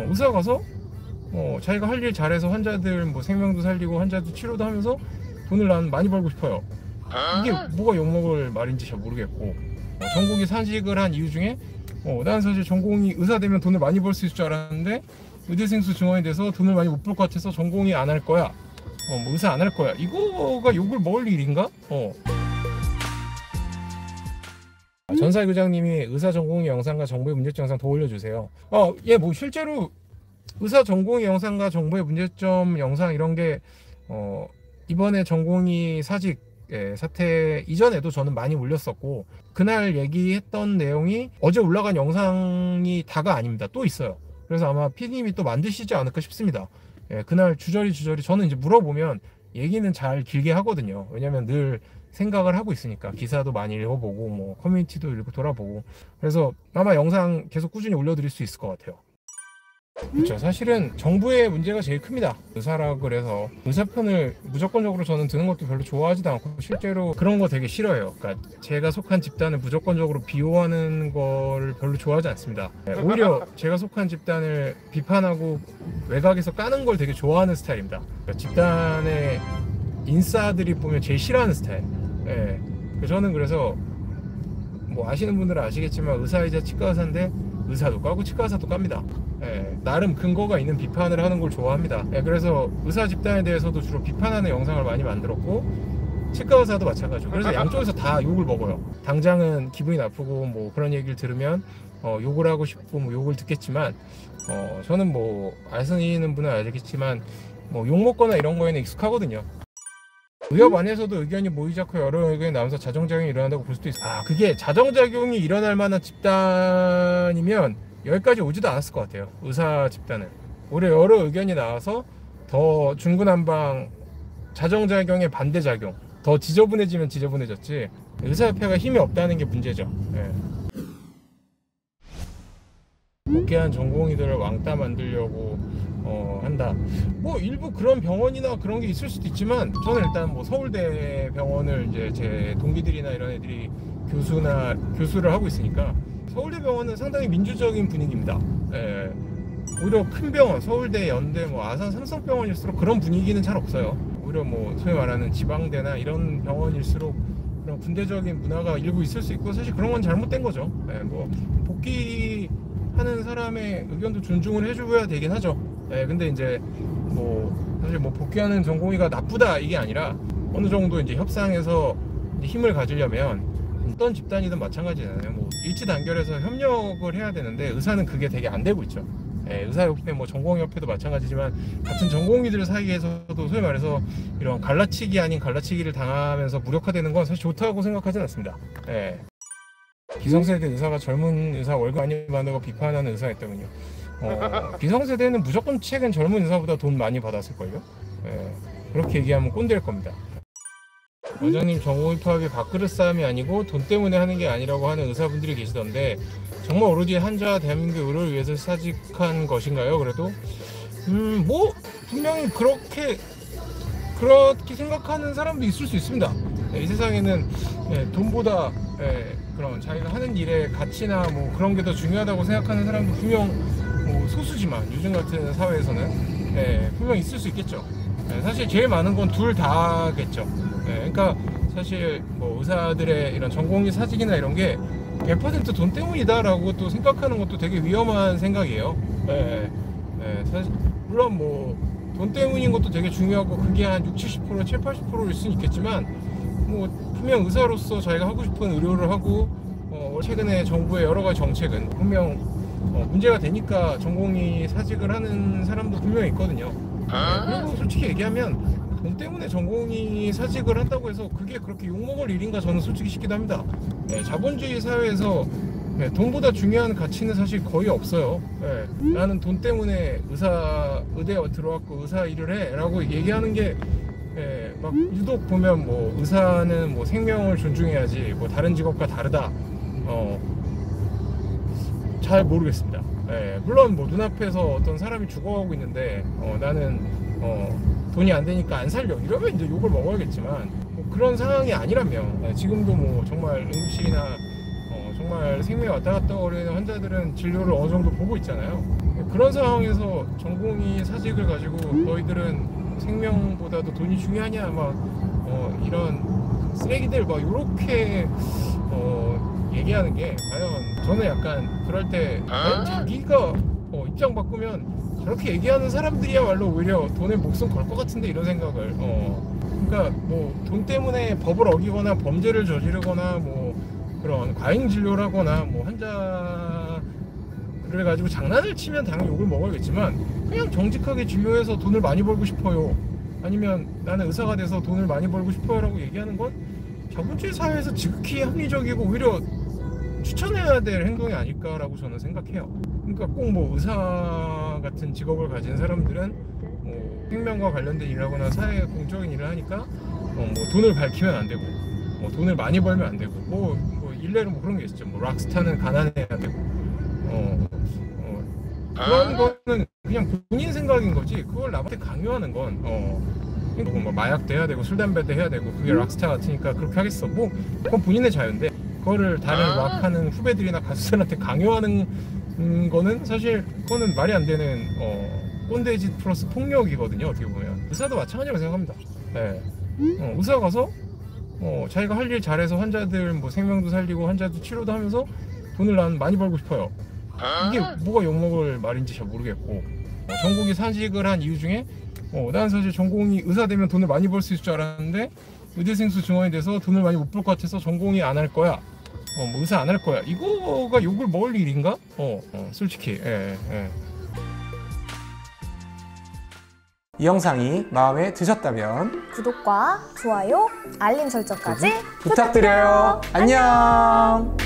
의사 가서 자기가 할 일 잘해서 환자들 뭐 생명도 살리고 환자도 치료도 하면서 돈을 난 많이 벌고 싶어요. 이게 뭐가 욕먹을 말인지 잘 모르겠고, 전공이 사직을 한 이유 중에 난 사실 전공이 의사 되면 돈을 많이 벌 수 있을 줄 알았는데 의대생수 증원이 돼서 돈을 많이 못 벌 것 같아서 전공이 안 할 거야, 뭐 의사 안 할 거야, 이거가 욕을 먹을 일인가? 전사의 교장님이 의사 전공의 영상과 정보의 문제점 영상 더 올려주세요. 예, 뭐 실제로 의사 전공의 영상과 정보의 문제점 영상 이런 게 이번에 전공의 사직 사태 이전에도 저는 많이 올렸었고, 그날 얘기했던 내용이 어제 올라간 영상이 다가 아닙니다. 또 있어요. 그래서 아마 PD님이 또 만드시지 않을까 싶습니다. 그날 주저리 저는 이제 물어보면 얘기는 잘 길게 하거든요. 왜냐면 늘 생각을 하고 있으니까, 기사도 많이 읽어보고 뭐 커뮤니티도 읽고 돌아보고, 그래서 아마 영상 계속 꾸준히 올려드릴 수 있을 것 같아요. 그렇죠. 사실은 정부의 문제가 제일 큽니다. 의사라 그래서 의사 편을 무조건적으로 저는 드는 것도 별로 좋아하지도 않고, 실제로 그런 거 되게 싫어해요. 그러니까 제가 속한 집단을 무조건적으로 비호하는 걸 별로 좋아하지 않습니다. 오히려 제가 속한 집단을 비판하고 외곽에서 까는 걸 되게 좋아하는 스타일입니다. 그러니까 집단의 인싸들이 보면 제일 싫어하는 스타일. 저는 그래서 뭐 아시는 분들은 아시겠지만 의사이자 치과 의사인데 의사도 까고 치과 의사도 깝니다. 나름 근거가 있는 비판을 하는 걸 좋아합니다. 그래서 의사 집단에 대해서도 주로 비판하는 영상을 많이 만들었고, 치과 의사도 마찬가지고, 그래서 양쪽에서 다 욕을 먹어요. 당장은 기분이 나쁘고 뭐 그런 얘기를 들으면 욕을 하고 싶고 뭐 욕을 듣겠지만, 저는 뭐 아시는 분은 알겠지만 뭐 욕 먹거나 이런 거에는 익숙하거든요. 의협 안에서도 의견이 모이지 않고 여러 의견이 나오면서 자정작용이 일어난다고 볼 수도 있어요. 그게 자정작용이 일어날 만한 집단이면 여기까지 오지도 않았을 것 같아요. 의사 집단은 오히려 여러 의견이 나와서 더 중구난방 자정작용의 반대작용, 더 지저분해지면 지저분해졌지, 의사협회가 힘이 없다는 게 문제죠. 복귀한 전공의들을 왕따 만들려고 한다. 뭐 일부 그런 병원이나 그런 게 있을 수도 있지만, 저는 일단 뭐 서울대 병원을 이제 제 동기들이나 이런 애들이 교수를 하고 있으니까, 서울대 병원은 상당히 민주적인 분위기입니다. 오히려 큰 병원, 서울대, 연대, 뭐 아산, 삼성병원일수록 그런 분위기는 잘 없어요. 오히려 뭐 소위 말하는 지방대나 이런 병원일수록 그런 군대적인 문화가 일부 있을 수 있고, 사실 그런 건 잘못된 거죠. 뭐 복귀하는 사람의 의견도 존중을 해줘야 되긴 하죠. 근데 이제 뭐 사실 뭐 복귀하는 전공의가 나쁘다 이게 아니라, 어느 정도 이제 협상에서 이제 힘을 가지려면 어떤 집단이든 마찬가지잖아요. 뭐 일치단결해서 협력을 해야 되는데, 의사는 그게 되게 안 되고 있죠. 의사협회, 뭐 전공의협회도 마찬가지지만, 같은 전공의들 사이에서도 소위 말해서 이런 갈라치기 아닌 갈라치기를 당하면서 무력화되는 건 사실 좋다고 생각하진 않습니다. 기성세대 의사가 젊은 의사 월급 많이 받는다고 비판하는 의사가 있더군요. 기성세대는 무조건 최근 젊은 의사보다 돈 많이 받았을걸요. 그렇게 얘기하면 꼰대일 겁니다. 원장님, 전공의 파업이 밥그릇 싸움이 아니고 돈 때문에 하는 게 아니라고 하는 의사분들이 계시던데, 정말 오로지 한자 대한민국 의료를 위해서 사직한 것인가요? 그래도 뭐 분명히 그렇게 생각하는 사람도 있을 수 있습니다. 이 세상에는 돈보다 그런 자기가 하는 일의 가치나 뭐 그런 게 더 중요하다고 생각하는 사람도 분명 뭐 소수지만, 요즘 같은 사회에서는 분명 있을 수 있겠죠. 사실 제일 많은 건 둘 다겠죠. 그러니까 사실 뭐 의사들의 이런 전공의 사직이나 이런 게 100% 돈 때문이다라고 또 생각하는 것도 되게 위험한 생각이에요. 사실 물론 뭐 돈 때문인 것도 되게 중요하고, 그게 한 60, 70%, 70, 80%일 수는 있겠지만, 뭐 분명 의사로서 자기가 하고 싶은 의료를 하고, 최근에 정부의 여러 가지 정책은 분명 문제가 되니까 전공의 사직을 하는 사람도 분명히 있거든요. 그리고 솔직히 얘기하면 돈 때문에 전공의 사직을 한다고 해서 그게 그렇게 욕먹을 일인가, 저는 솔직히 싶기도 합니다. 자본주의 사회에서 돈보다 중요한 가치는 사실 거의 없어요. 나는 돈 때문에 의대에 들어왔고 의사 일을 해 라고 얘기하는 게, 막 유독 보면 뭐 의사는 뭐 생명을 존중해야지, 뭐 다른 직업과 다르다, 잘 모르겠습니다. 물론 뭐 눈앞에서 어떤 사람이 죽어가고 있는데 나는 돈이 안 되니까 안 살려 이러면 이제 욕을 먹어야겠지만, 뭐 그런 상황이 아니라면, 지금도 뭐 정말 응급실이나 정말 생명이 왔다 갔다 거리는 환자들은 진료를 어느 정도 보고 있잖아요. 그런 상황에서 전공의 사직을 가지고 너희들은 생명보다도 돈이 중요하냐 이런 쓰레기들 이렇게 얘기하는 게 과연 저는 약간 그럴 때 자기가 입장 바꾸면 저렇게 얘기하는 사람들이야말로 오히려 돈에 목숨 걸 것 같은데 이런 생각을 그러니까 뭐 돈 때문에 법을 어기거나 범죄를 저지르거나 뭐 그런 과잉 진료를 하거나 뭐 환자를 가지고 장난을 치면 당연히 욕을 먹어야겠지만 그냥 정직하게 진료해서 돈을 많이 벌고 싶어요, 아니면 나는 의사가 돼서 돈을 많이 벌고 싶어요 라고 얘기하는 건 자본주의 사회에서 지극히 합리적이고 오히려 추천해야 될 행동이 아닐까라고 저는 생각해요. 그러니까 꼭 뭐 의사 같은 직업을 가진 사람들은 뭐 생명과 관련된 일을 하거나 사회 공적인 일을 하니까 뭐 돈을 밝히면 안 되고 돈을 많이 벌면 안 되고 일례로 뭐 그런 게 있었죠. 뭐 락스타는 가난해야 되고 그런 거는 그냥 본인 생각인 거지 그걸 남한테 강요하는 건 뭐 마약도 해야 되고 술 담배도 해야 되고 그게 락스타 같으니까 그렇게 하겠어. 뭐 그건 본인의 자유인데 그거를 다른 락하는 후배들이나 가수들한테 강요하는 거는 사실 그거는 말이 안 되는 꼰대짓 플러스 폭력이거든요. 어떻게 보면 의사도 마찬가지라고 생각합니다. 네. 의사 가서 자기가 할 일 잘해서 환자들 뭐 생명도 살리고 환자도 치료도 하면서 돈을 난 많이 벌고 싶어요. 이게 뭐가 욕먹을 말인지 잘 모르겠고 전공의 사직을 한 이유 중에 난 사실 전공이 의사 되면 돈을 많이 벌 수 있을 줄 알았는데 의대생수 증원이 돼서 돈을 많이 못 벌 것 같아서 전공이 안 할 거야, 뭐 의사 안 할 거야, 이거가 욕을 먹을 일인가? 솔직히 이 영상이 마음에 드셨다면 구독과 좋아요, 알림 설정까지 부탁드려요. 안녕.